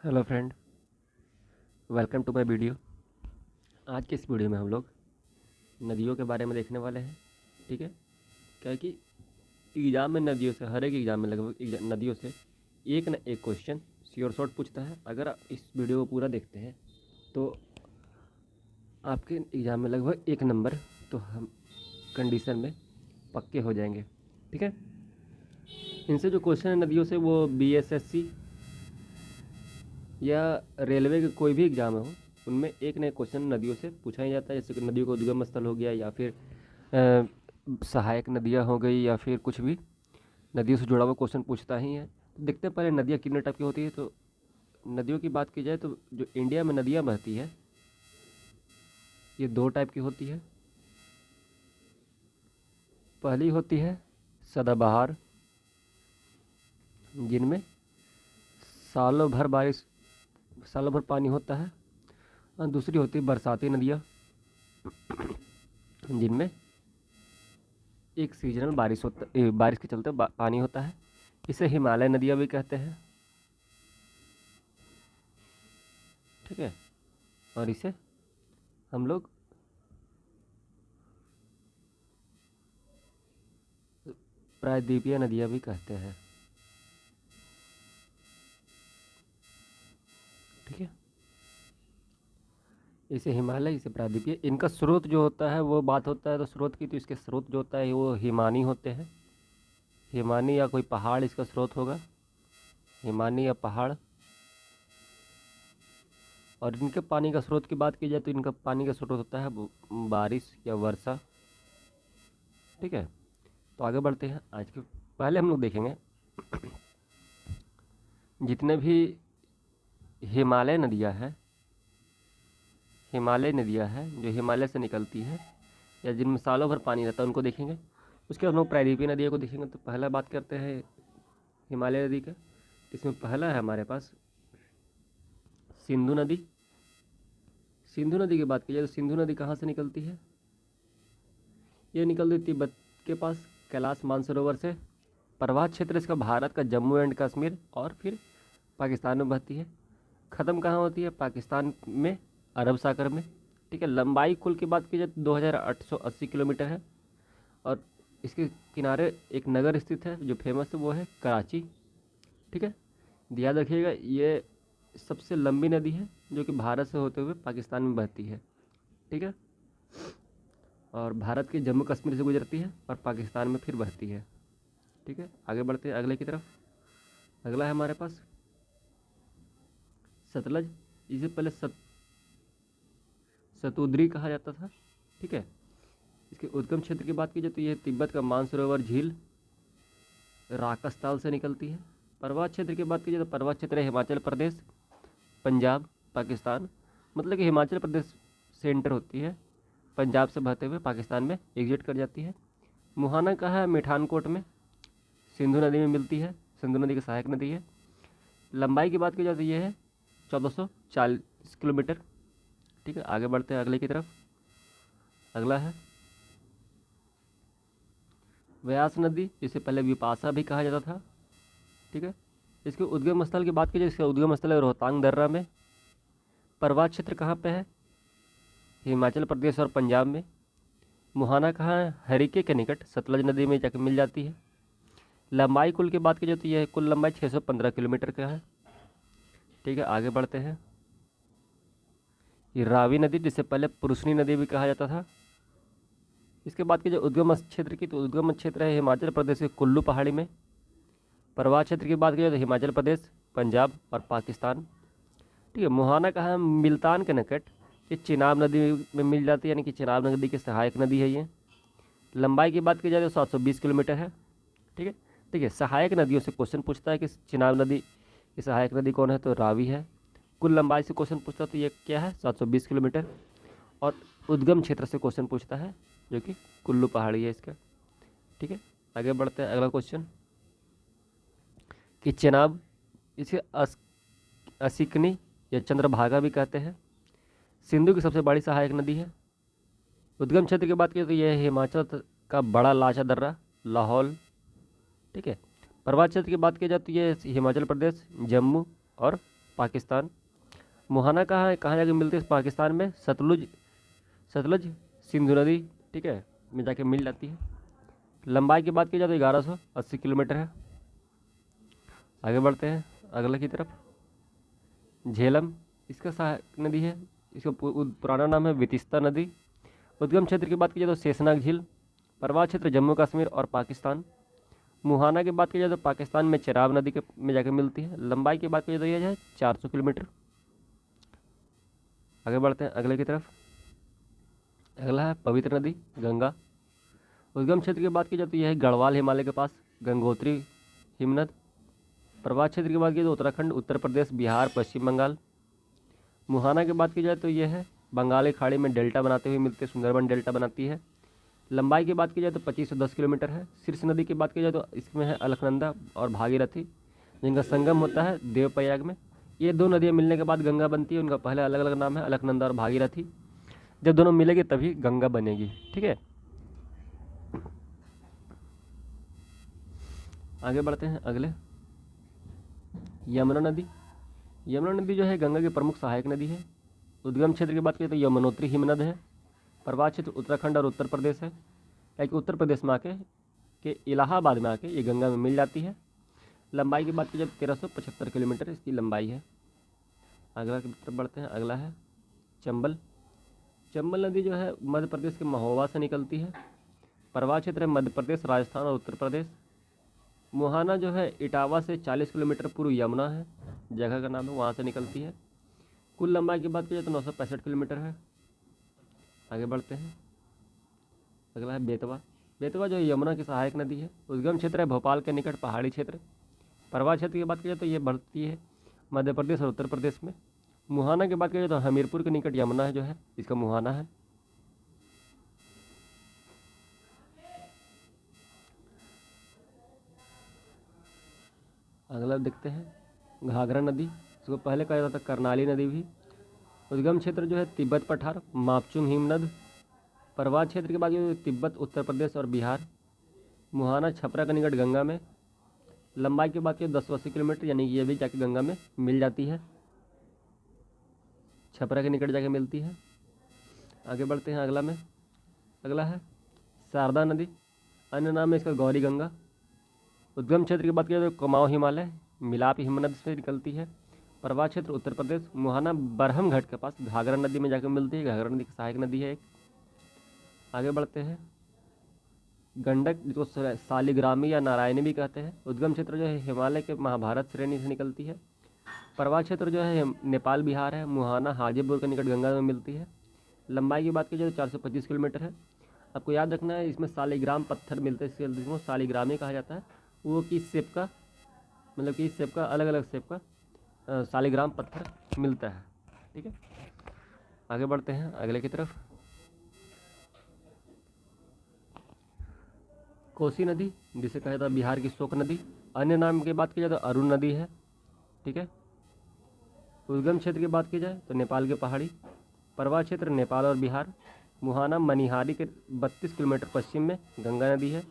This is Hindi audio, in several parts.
Hello friend, welcome to my video. आज के इस वीडियो में हम लोग नदियों के बारे में देखने वाले हैं। ठीक है, क्या है कि एग्ज़ाम में नदियों से, हर एक एग्ज़ाम में लगभग नदियों से एक न एक क्वेश्चन श्योर शॉर्ट पूछता है। अगर आप इस वीडियो को पूरा देखते हैं तो आपके एग्ज़ाम में लगभग एक नंबर तो हम कंडीशन में पक्के हो जाएंगे। ठीक है, इनसे जो क्वेश्चन है नदियों से, वो बीएसएससी या रेलवे के कोई भी एग्ज़ाम हो, उनमें एक नए क्वेश्चन नदियों से पूछा ही जाता है। जैसे कि नदियों का उद्गम स्थल हो गया, या फिर सहायक नदियाँ हो गई, या फिर कुछ भी नदियों से जुड़ा हुआ क्वेश्चन पूछता ही है। तो देखते हैं पहले नदियाँ कितने टाइप की होती है। तो नदियों की बात की जाए तो जो इंडिया में नदियाँ बहती है, ये दो टाइप की होती है। पहली होती है सदाबहार, जिनमें सालों भर बारिश, सालों भर पानी होता है। और दूसरी होती है बरसाती नदियाँ, जिनमें एक सीजनल बारिश के चलते पानी होता है। इसे हिमालय नदियाँ भी कहते हैं। ठीक है, और इसे हम लोग प्रायद्वीपीय नदियाँ भी कहते हैं। ठीक है, इसे हिमालय, इसे प्रायद्वीपीय। इनका स्रोत जो होता है वो बात होता है तो स्रोत की, तो इसके स्रोत जो होता है वो हिमानी होते हैं। हिमानी या कोई पहाड़ इसका स्रोत होगा, हिमानी या पहाड़। और इनके पानी का स्रोत की बात की जाए तो इनका पानी का स्रोत होता है बारिश या वर्षा। ठीक है, तो आगे बढ़ते हैं। आज के पहले हम लोग देखेंगे जितने भी हिमालय नदियाँ हैं, हिमालय नदियाँ हैं जो हिमालय से निकलती है या जिनमें सालों भर पानी रहता है, उनको देखेंगे। उसके बाद हम लोग प्रायद्वीपीय नदियों को देखेंगे। तो पहला बात करते हैं हिमालय नदी का। इसमें पहला है हमारे पास सिंधु नदी। सिंधु नदी की बात की जाए तो सिंधु नदी कहाँ से निकलती है? ये निकलती है तिब्बत के पास कैलाश मानसरोवर से। प्रवाह क्षेत्र इसका भारत का जम्मू एंड कश्मीर और फिर पाकिस्तान में बहती है। ख़त्म कहाँ होती है? पाकिस्तान में, अरब सागर में। ठीक है, लंबाई कुल की बात की जाए तो 2880 किलोमीटर है। और इसके किनारे एक नगर स्थित है जो फेमस है, वो है कराची। ठीक है, याद रखिएगा ये सबसे लंबी नदी है जो कि भारत से होते हुए पाकिस्तान में बहती है। ठीक है, और भारत के जम्मू कश्मीर से गुजरती है और पाकिस्तान में फिर बहती है। ठीक है, आगे बढ़ते हैं अगले की तरफ। अगला है हमारे पास सतलज। इसे पहले सतुद्री कहा जाता था। ठीक है, इसके उद्गम क्षेत्र की बात की जाए तो यह तिब्बत का मानसरोवर झील राकस्थाल से निकलती है। प्रवाह क्षेत्र की बात की जाए तो प्रवाह क्षेत्र है हिमाचल प्रदेश, पंजाब, पाकिस्तान। मतलब कि हिमाचल प्रदेश से एंटर होती है, पंजाब से बहते हुए पाकिस्तान में एग्जिट कर जाती है। मुहाना कहाँ है? मिठानकोट में, सिंधु नदी में मिलती है। सिंधु नदी की सहायक नदी है। लंबाई की बात की जाए तो ये है 1440 किलोमीटर। ठीक है, आगे बढ़ते हैं अगले की तरफ। अगला है व्यास नदी, जिसे पहले विपाशा भी कहा जाता था। ठीक है, इसके उद्गम स्थल की बात की जाए, इसका उद्गम स्थल है रोहतांग दर्रा में। प्रवाह क्षेत्र कहाँ पे है? हिमाचल प्रदेश और पंजाब में। मुहाना कहाँ है? हरिके के निकट, सतलज नदी में जाकर मिल जाती है। लंबाई कुल की बात की जाए तो यह कुल लंबाई 615 किलोमीटर का है। ठीक है, आगे बढ़ते हैं। ये रावी नदी, जिसे पहले पुरुषनी नदी भी कहा जाता था। इसके बाद की जो उद्गम क्षेत्र की, तो उद्गम क्षेत्र है हिमाचल प्रदेश के कुल्लू पहाड़ी में। प्रवाह क्षेत्र की बात की जाए तो हिमाचल प्रदेश, पंजाब और पाकिस्तान। ठीक है, मुहाना कहाँ है? मुल्तान के निकट। ये चिनाब नदी में मिल जाती है, यानी कि चिनाब नदी की सहायक नदी है ये। लंबाई की बात की जाए तो 720 किलोमीटर है। ठीक है, देखिए सहायक नदियों से क्वेश्चन पूछता है कि चिनाब नदी की सहायक नदी कौन है, तो रावी है। कुल लंबाई से क्वेश्चन पूछता है तो ये क्या है? 720 किलोमीटर। और उद्गम क्षेत्र से क्वेश्चन पूछता है जो कि कुल्लू पहाड़ी है इसका। ठीक है, आगे बढ़ते हैं अगला क्वेश्चन कि चिनाब, इसे असिकनी या चंद्रभागा भी कहते हैं, सिंधु की सबसे बड़ी सहायक नदी है। उद्गम क्षेत्र की बात करें तो यह है हिमाचल का बड़ा लाचा दर्रा, लाहौल। ठीक है, प्रवाह क्षेत्र की बात की जाए तो ये हिमाचल प्रदेश, जम्मू और पाकिस्तान। मुहाना कहाँ जाके मिलती है? पाकिस्तान में सतलुज सिंधु नदी, ठीक है, में जाके मिल जाती है। लंबाई की बात की जाए तो 1180 किलोमीटर है। आगे बढ़ते हैं अगले की तरफ। झेलम इसका सहायक नदी है, इसका पुराना नाम है वितिस्ता नदी। उद्गम क्षेत्र की बात की जाए तो शेषनाग झील। प्रवाह क्षेत्र जम्मू कश्मीर और पाकिस्तान। मुहाना की बात की जाए तो पाकिस्तान में चेराब नदी के में जाकर मिलती है। लंबाई की बात की जाए तो यह है 400 किलोमीटर। आगे बढ़ते हैं अगले की तरफ। अगला है पवित्र नदी गंगा। उद्गम क्षेत्र की बात की जाए तो यह है गढ़वाल हिमालय के पास गंगोत्री हिमनद। प्रवाह क्षेत्र की बात की जाए तो उत्तराखंड, उत्तर प्रदेश, बिहार, पश्चिम बंगाल। मुहाना की बात की जाए तो यह है बंगाल की खाड़ी में डेल्टा बनाते हुए मिलते, सुंदरबन डेल्टा बनाती है। लंबाई की बात की जाए तो 2510 किलोमीटर है। शीर्ष नदी की बात की जाए तो इसमें है अलकनंदा और भागीरथी, जिनका संगम होता है देवप्रयाग में। ये दो नदियाँ मिलने के बाद गंगा बनती है। उनका पहले अलग अलग नाम है अलकनंदा और भागीरथी। जब दोनों मिलेगी तभी गंगा बनेगी, ठीक है। आगे बढ़ते हैं अगले। यमुना नदी। यमुना नदी जो है गंगा की प्रमुख सहायक नदी है। उद्गम क्षेत्र की बात करें तो यमुनोत्री हिमनद है। प्रवाह क्षेत्र उत्तराखंड और उत्तर प्रदेश है, यानी उत्तर प्रदेश में आके के इलाहाबाद में आके ये गंगा में मिल जाती है। लंबाई की बात की जाए 1375 किलोमीटर इसकी लंबाई है। अगला की तरफ बढ़ते हैं। अगला है चंबल। चंबल नदी जो है मध्य प्रदेश के महोबा से निकलती है। प्रवाह क्षेत्र है मध्य प्रदेश, राजस्थान और उत्तर प्रदेश। मुहाना जो है इटावा से 40 किलोमीटर पूर्व यमुना है, जगह का नाम है, वहाँ से निकलती है। कुल लंबाई की बात की जाए तो 965 किलोमीटर है। आगे बढ़ते हैं। अगला है बेतवा। बेतवा जो यमुना की सहायक नदी है। उद्गम क्षेत्र है भोपाल के निकट पहाड़ी क्षेत्र। प्रवाह क्षेत्र की बात की जाए तो ये बढ़ती है मध्य प्रदेश और उत्तर प्रदेश में। मुहाना की बात की जाए तो हमीरपुर के निकट यमुना है जो है इसका मुहाना है। अगला देखते हैं घाघरा नदी, इसको पहले कहा जाता था करनाली नदी भी। उद्गम क्षेत्र जो है तिब्बत पठार, मापचुंग हिमनद। प्रवाह क्षेत्र की बात की तिब्बत, उत्तर प्रदेश और बिहार। मुहाना छपरा के निकट गंगा में। लंबाई की बात की 1080 किलोमीटर, यानी कि ये भी जाके गंगा में मिल जाती है, छपरा के निकट जाके मिलती है। आगे बढ़ते हैं अगला में। अगला है शारदा नदी, अन्य नाम है इसका गौरी गंगा। उद्गम क्षेत्र की बात करें तो कुमाऊं हिमालय, मिलाप हिमनद से निकलती है। प्रवाह क्षेत्र उत्तर प्रदेश। मुहाना बरहम घाट के पास घाघरा नदी में जाकर मिलती है, घाघरा नदी की सहायक नदी है एक। आगे बढ़ते हैं गंडक, जिसको शालिग्रामी या नारायणी भी कहते हैं। उद्गम क्षेत्र जो है हिमालय के महाभारत श्रेणी से निकलती है। प्रवाह क्षेत्र जो है नेपाल बिहार है। मुहाना हाजीपुर के निकट गंगा में मिलती है। लंबाई की बात की जाए तो 425 किलोमीटर है। आपको याद रखना है इसमें शालिग्राम पत्थर मिलते हैं, इसको शालिग्रामी कहा जाता है। वो किस शेप का, मतलब कि इस शेप का, अलग अलग शेप का शालिग्राम पत्थर मिलता है, ठीक है। आगे बढ़ते हैं अगले की तरफ। कोसी नदी, जिसे कहा जाता है बिहार की शोक नदी। अन्य नाम की बात की जाए तो अरुण नदी है, ठीक है। उद्गम क्षेत्र की बात की जाए तो नेपाल के पहाड़ी। प्रवाह क्षेत्र नेपाल और बिहार। मुहाना मनिहारी के 32 किलोमीटर पश्चिम में गंगा नदी है।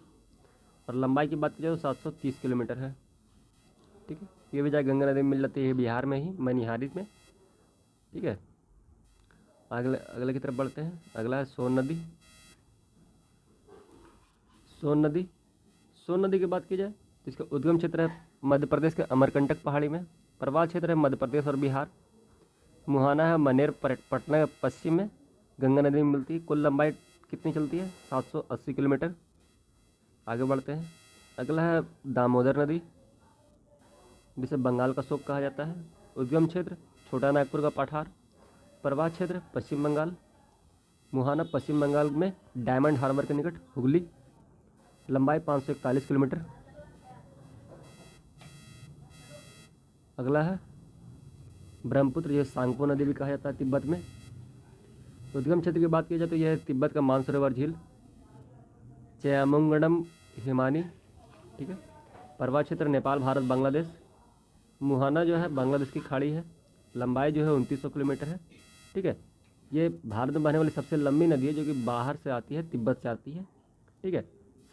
और लंबाई की बात की जाए तो 730 किलोमीटर है, ठीक है। ये भी जाए गंगा नदी में मिल जाती है बिहार में ही, मनिहारी में, ठीक है। अगले अगले की तरफ बढ़ते हैं। अगला है सोन नदी। सोन नदी, सोन नदी की बात की जाए तो इसका उद्गम क्षेत्र है मध्य प्रदेश के अमरकंटक पहाड़ी में। प्रवाह क्षेत्र है मध्य प्रदेश और बिहार। मुहाना है मनेर पटना के पश्चिम में, गंगा नदी में मिलती है। कुल लंबाई कितनी चलती है? 780 किलोमीटर। आगे बढ़ते हैं। अगला है दामोदर नदी, जिसे बंगाल का शोक कहा जाता है। उद्गम क्षेत्र छोटा नागपुर का पठार। प्रवाह क्षेत्र पश्चिम बंगाल। मुहाना पश्चिम बंगाल में डायमंड हार्बर के निकट हुगली। लंबाई 541 किलोमीटर। अगला है ब्रह्मपुत्र, यह सांगपो नदी भी कहा जाता है तिब्बत में। उद्गम क्षेत्र की बात की जाए तो यह तिब्बत का मानसरोवर झील, चयामुंगडम हिमानी, ठीक है। प्रवाह क्षेत्र नेपाल, भारत, बांग्लादेश। मुहाना जो है बांग्लादेश की खाड़ी है। लंबाई जो है 2900 किलोमीटर है, ठीक है। ये भारत में बहने वाली सबसे लंबी नदी है, जो कि बाहर से आती है, तिब्बत से आती है, ठीक है।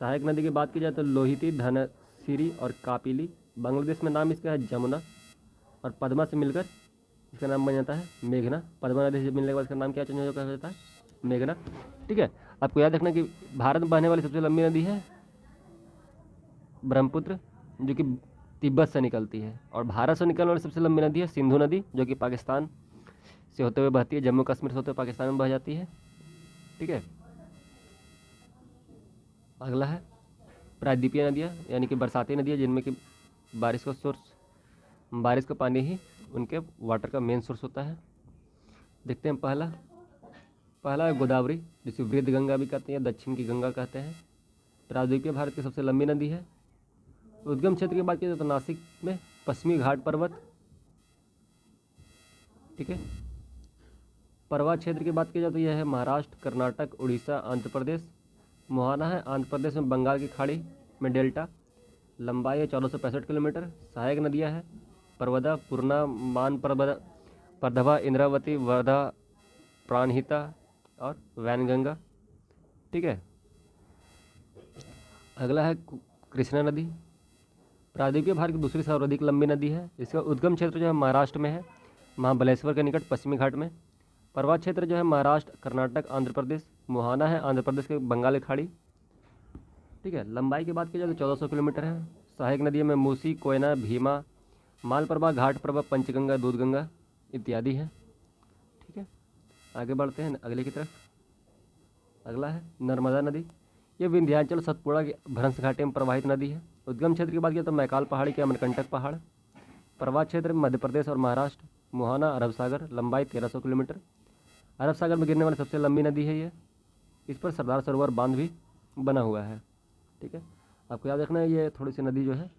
सहायक नदी की बात की जाए तो लोहिती, धनसिरी और कापिली। बांग्लादेश में नाम इसका है जमुना। और पद्मा से मिलकर इसका नाम बन जाता है मेघना। पद्मा नदी से मिलने के बाद इसका नाम क्या चेंज हो जाता है, मेघना। ठीक है, आपको याद रखना कि भारत में बहने वाली सबसे लंबी नदी है ब्रह्मपुत्र, जो कि तिब्बत से निकलती है। और भारत से निकलने वाली सबसे लंबी नदी है सिंधु नदी, जो कि पाकिस्तान से होते हुए बहती है, जम्मू कश्मीर से होते हुए पाकिस्तान में बह जाती है। ठीक है, अगला है प्रायद्वीपीय नदियाँ, यानी कि बरसाती नदियाँ, जिनमें कि बारिश का सोर्स, बारिश का पानी ही उनके वाटर का मेन सोर्स होता है। देखते हैं पहला है गोदावरी, जिसे वृद्ध गंगा भी कहते हैं, दक्षिण की गंगा कहते हैं। प्रायद्वीपीय भारत की सबसे लंबी नदी है। उद्गम क्षेत्र की बात की जाए तो नासिक में पश्चिमी घाट पर्वत। ठीक है, प्रवाह क्षेत्र की बात की जाए तो यह है महाराष्ट्र, कर्नाटक, उड़ीसा, आंध्र प्रदेश। मोहाना है आंध्र प्रदेश में बंगाल की खाड़ी में डेल्टा। लंबाई है 1465 किलोमीटर। सहायक नदियाँ हैं परवदा, पूर्णा, मान परधवा, इंद्रावती, वर्धा, प्राणहिता और वैनगंगा। ठीक है, अगला है कृष्णा नदी, प्रायद्वीपीय भारत की दूसरी सर्वाधिक लंबी नदी है। इसका उद्गम क्षेत्र जो है महाराष्ट्र में है, महाबलेश्वर के निकट पश्चिमी घाट में। प्रवाह क्षेत्र जो है महाराष्ट्र, कर्नाटक, आंध्र प्रदेश। मोहाना है आंध्र प्रदेश के बंगाल की खाड़ी। ठीक है, लंबाई की बात की जाए तो 1400 किलोमीटर है। सहायक नदियों में मूसी, कोयना, भीमा, मालप्रभा, घाट प्रभा, पंचगंगा, दूधगंगा इत्यादि हैं। ठीक है, आगे बढ़ते हैं अगले की तरफ। अगला है नर्मदा नदी, ये विंध्याचल सतपुड़ा की भ्रंश घाटी में प्रवाहित नदी है। उद्गम क्षेत्र की बात की तो मैकाल पहाड़ी के अमरकंटक पहाड़। प्रवाह क्षेत्र मध्य प्रदेश और महाराष्ट्र। मोहाना अरब सागर, लंबाई 1300 किलोमीटर। अरब सागर में गिरने वाली सबसे लंबी नदी है ये। इस पर सरदार सरोवर बांध भी बना हुआ है। ठीक है, आपको याद रखना है ये थोड़ी सी नदी जो है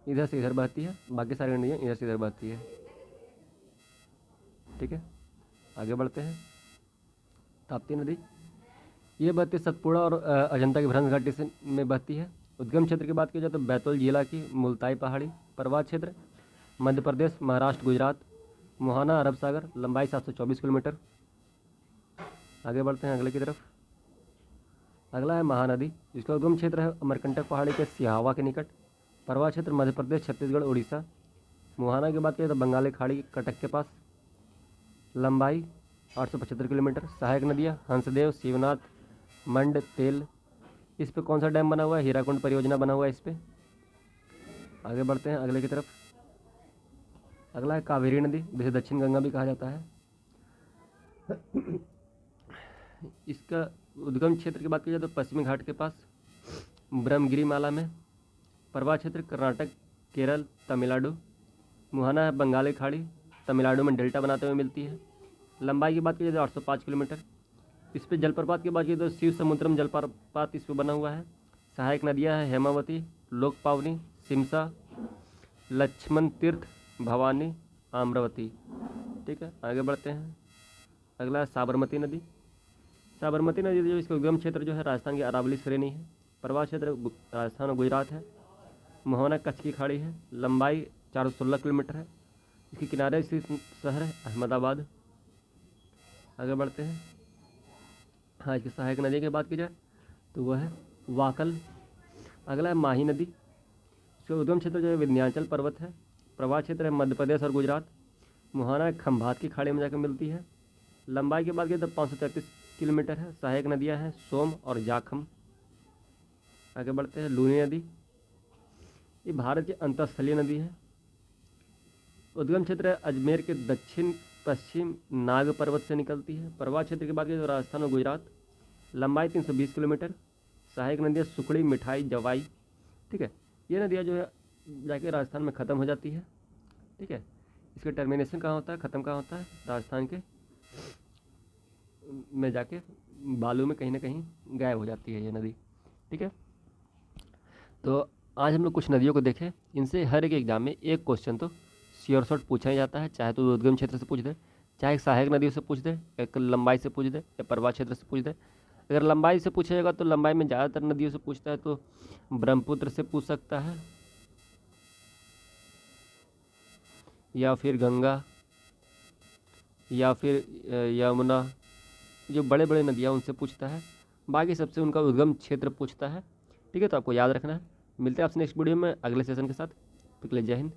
इधर से इधर बहती है, बाकी सारी नदियाँ इधर से इधर बहती है। ठीक है, आगे बढ़ते हैं। ताप्ती नदी, ये बहती सतपुड़ा और अजंता की भ्रंश घाटी से में बहती है। उद्गम क्षेत्र की बात की जाए तो बैतूल जिला की मुल्ताई पहाड़ी। प्रवाह क्षेत्र मध्य प्रदेश, महाराष्ट्र, गुजरात। मोहाना अरब सागर, लंबाई 724 किलोमीटर। आगे बढ़ते हैं अगले की तरफ। अगला है महानदी, जिसका उद्गम क्षेत्र है अमरकंटक पहाड़ी के सिहावा के निकट। प्रवाह क्षेत्र मध्य प्रदेश, छत्तीसगढ़, उड़ीसा। मोहाना की बात करें तो बंगाल की खाड़ी कटक के पास। लंबाई 875 किलोमीटर। सहायक नदियाँ हंसदेव, शिवनाथ, मंड, तेल। इस पे कौन सा डैम बना हुआ है, हीराकुंड परियोजना बना हुआ है इस पे। आगे बढ़ते हैं अगले की तरफ। अगला है कावेरी नदी, जिसे दक्षिण गंगा भी कहा जाता है। इसका उद्गम क्षेत्र की बात की जाए तो पश्चिमी घाट के पास ब्रह्मगिरी माला में। प्रवाह क्षेत्र कर्नाटक, केरल, तमिलनाडु। मोहाना है बंगाल की खाड़ी, तमिलनाडु में डेल्टा बनाते हुए मिलती है। लंबाई की बात की जाए तो 805 किलोमीटर। इस पे जलप्रपात की बात की तो शिव समुद्रम जलप्रपात इस पे बना हुआ है। सहायक नदियाँ हैं हेमावती, लोकपावनी, सिमसा, लक्ष्मण तीर्थ, भवानी, आम्रवती। ठीक है, आगे बढ़ते हैं। अगला है साबरमती नदी। साबरमती नदी जो इसका उद्गम क्षेत्र जो है राजस्थान की अरावली श्रेणी है। प्रवाह क्षेत्र राजस्थान और गुजरात है। मोहना कच्छ की खाड़ी है। लंबाई 416 किलोमीटर है। इसके किनारे स्थित शहर है अहमदाबाद। आगे बढ़ते हैं। हाँ, इसकी सहायक नदी की बात की जाए तो वह है वाकल। अगला है माही नदी। इसका उद्गम क्षेत्र जो है विंध्याचल पर्वत है। प्रवाह क्षेत्र है मध्य प्रदेश और गुजरात। मोहाना खंभात की खाड़ी में जाकर मिलती है। लंबाई की बात की तो 533 किलोमीटर है। सहायक नदियाँ हैं सोम और जाखम। आगे बढ़ते हैं लूनी नदी, ये भारत की अंतस्थलीय नदी है। उद्गम क्षेत्र है अजमेर के दक्षिण पश्चिम नाग पर्वत से निकलती है। प्रवाह क्षेत्र की बात की तो राजस्थान और गुजरात। लंबाई 320 किलोमीटर। सहायक नदियाँ सुखड़ी, मिठाई, जवाई। ठीक है, ये नदियाँ जो है जाके राजस्थान में ख़त्म हो जाती है। ठीक है, इसका टर्मिनेशन कहाँ होता है, ख़त्म कहाँ होता है, राजस्थान के में जाके बालू में कहीं ना कहीं गायब हो जाती है ये नदी। ठीक है, तो आज हम लोग कुछ नदियों को देखें। इनसे हर एक एग्जाम में एक क्वेश्चन तो श्योर शॉर्ट पूछा ही जाता है, चाहे तो उद्गम क्षेत्र से पूछ दे, चाहे सहायक नदियों से पूछ दे, एक लंबाई से पूछ दे, या प्रवाह क्षेत्र से पूछ दे। अगर लंबाई से पूछेगा तो लंबाई में ज़्यादातर नदियों से पूछता है तो ब्रह्मपुत्र से पूछ सकता है, या फिर गंगा, या फिर यमुना। जो बड़े बड़े नदियाँ उनसे पूछता है। बाकी सबसे उनका उद्गम क्षेत्र पूछता है। ठीक है, तो आपको याद रखना है। मिलते हैं आपसे नेक्स्ट वीडियो में अगले सेशन के साथ। जय हिंद।